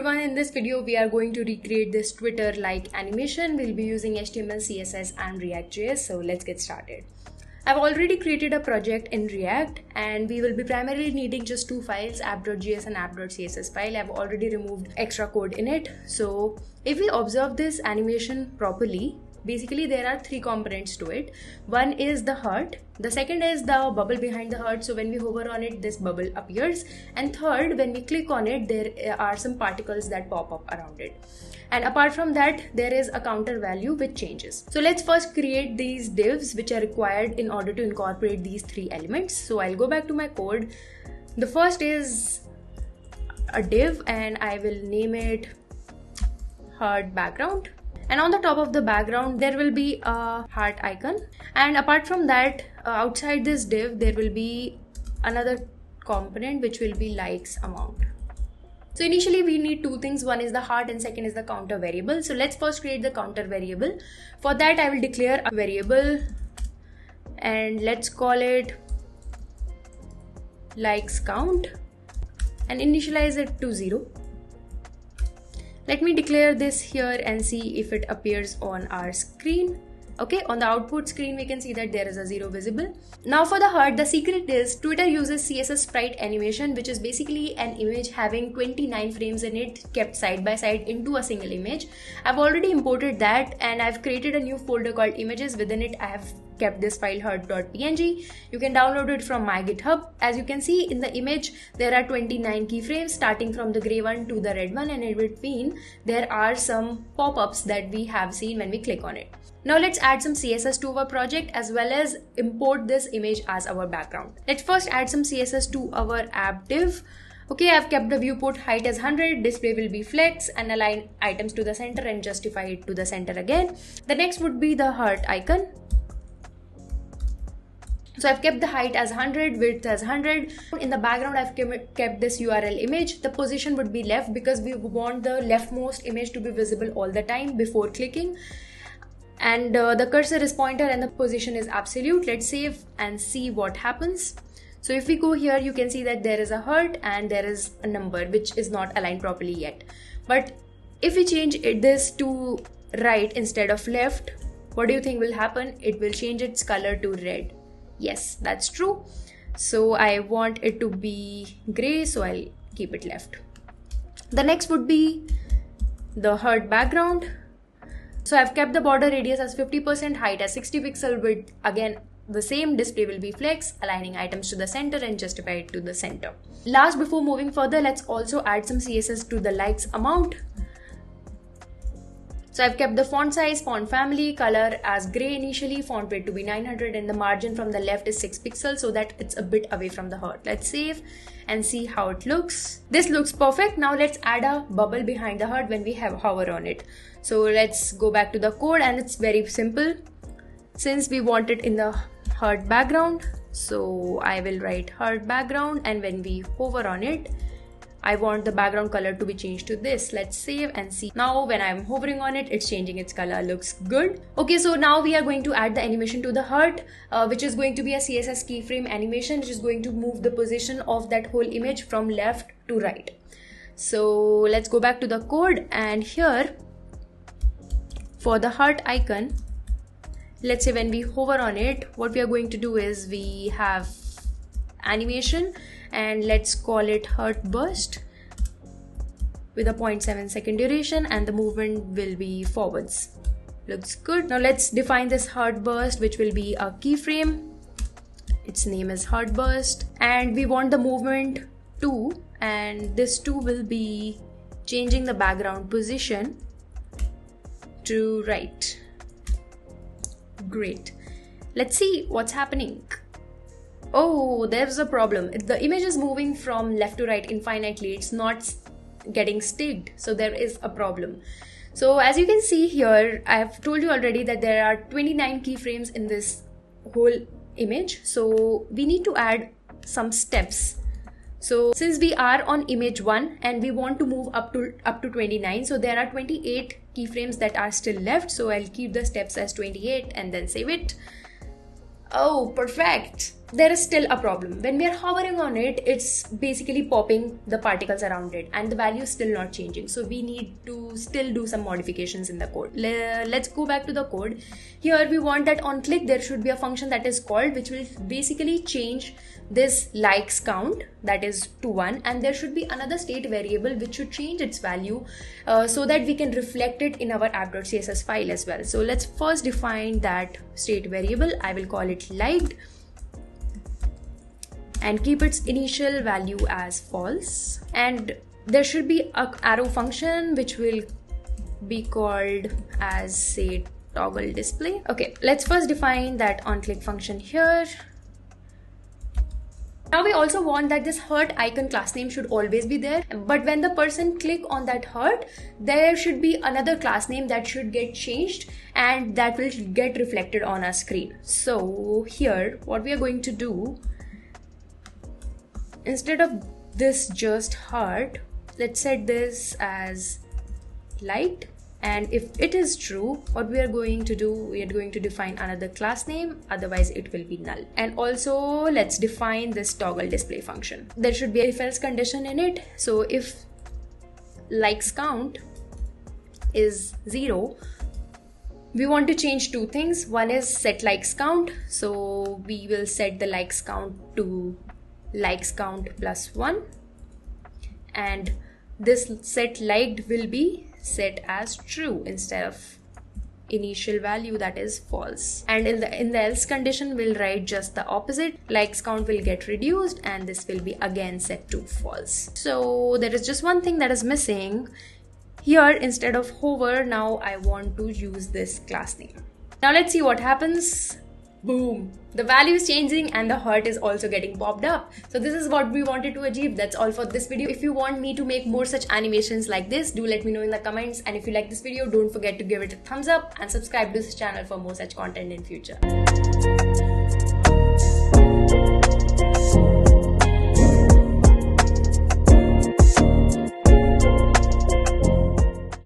everyone, in this video we are going to recreate this Twitter like animation. We'll be using HTML, CSS and React.js. So let's get started. I've already created a project in React and we will be primarily needing just two files, app.js and app.css file. I've already removed extra code in it. So if we observe this animation properly, basically there are three components to it. One is the heart, the second is the bubble behind the heart, so when we hover on it this bubble appears, and third, when we click on it there are some particles that pop up around it. And apart from that there is a counter value which changes. So let's first create these divs which are required in order to incorporate these three elements. So I'll go back to my code. The first is a div and I will name it heart background. And on the top of the background there will be a heart icon, and apart from that outside this div there will be another component which will be likes amount. So initially we need two things, one is the heart and second is the counter variable. So let's first create the counter variable. For that I will declare a variable and let's call it likes count and initialize it to 0. Let me declare this here and see if it appears on our screen. Okay, on the output screen we can see that there is a 0 visible. Now for the heart, the secret is Twitter uses CSS sprite animation, which is basically an image having 29 frames in it kept side by side into a single image. I've already imported that and I've created a new folder called images. Within it I have kept this file heart.png. You can download it from my GitHub. As you can see in the image there are 29 keyframes starting from the gray one to the red one, and in between there are some pop-ups that we have seen when we click on it. Now let's add some CSS to our project as well as import this image as our background. Let's first add some CSS to our app div. Okay, I've kept the viewport height as 100, display will be flex, and align items to the center and justify it to the center again. The next would be the heart icon. So I've kept the height as 100, width as 100. In the background I've kept this URL image. The position would be left because we want the leftmost image to be visible all the time before clicking. And the cursor is pointer and the position is absolute. Let's save and see what happens. So if we go here you can see that there is a heart and there is a number which is not aligned properly yet. But if we change this to right instead of left, what do you think will happen? It will change its color to red. Yes, that's true. So I want it to be gray, so I'll keep it left. The next would be the heart background. So I've kept the border radius as 50%, height as 60 pixel, width again the same, display will be flex, aligning items to the center and justify it to the center. Last, before moving further, let's also add some CSS to the likes amount. So I've kept the font size, font family, color as gray initially, font weight to be 900, and the margin from the left is 6 pixels so that it's a bit away from the heart. Let's save and see how it looks. This looks perfect. Now let's add a bubble behind the heart when we have hover on it. So let's go back to the code and it's very simple. Since we want it in the heart background, so I will write heart background, and when we hover on it I want the background color to be changed to this. Let's save and see. Now when I'm hovering on it, it's changing its color. Looks good. Okay, so now we are going to add the animation to the heart, which is going to be a CSS keyframe animation, which is going to move the position of that whole image from left to right. So let's go back to the code, and here for the heart icon, let's say when we hover on it, what we are going to do is we have animation and let's call it heart burst with a 0.7 second duration, and the movement will be forwards. Looks good. Now let's define this heart burst, which will be a keyframe. Its name is heart burst, and we want the movement 2, and this 2 will be changing the background position to right. Great. Let's see what's happening. Oh, there's a problem. The image is moving from left to right infinitely. It's not getting sticked. So there is a problem. So as you can see here, I have told you already that there are 29 keyframes in this whole image. So we need to add some steps. So since we are on image 1 and we want to move up to 29, so there are 28 keyframes that are still left. So I'll keep the steps as 28 and then save it. Oh, perfect. there is still a problem. When we are hovering on it, it's basically popping the particles around it and the value is still not changing. So we need to still do some modifications in the code. Let's go back to the code. Here we want that on click there should be a function that is called, which will basically change this likes count, that is to 1, and there should be another state variable which should change its value so that we can reflect it in our app.css file as well. So let's first define that state variable. I will call it liked and keep its initial value as false, and there should be a arrow function which will be called as, say, toggle display. Okay, let's first define that on click function here. Now we also want that this heart icon class name should always be there, but when the person click on that heart, there should be another class name that should get changed and that will get reflected on our screen. So here what we are going to do, instead of this just heart, let's set this as liked, and if it is true, what we are going to do, we are going to define another class name, otherwise it will be null. And also let's define this toggle display function. There should be a if else condition in it. So if likes count is 0, we want to change two things. One is set likes count, so we will set the likes count to likes count plus 1, and this set liked will be set as true instead of initial value, that is false. And in the else condition we'll write just the opposite. Likes count will get reduced and this will be again set to false. So there is just one thing that is missing here. Instead of hover, now I want to use this class name. Now let's see what happens. Boom, the value is changing and the heart is also getting popped up. So this is what we wanted to achieve. That's all for this video. If you want me to make more such animations like this, do let me know in the comments, and if you like this video, don't forget to give it a thumbs up and subscribe to this channel for more such content in future.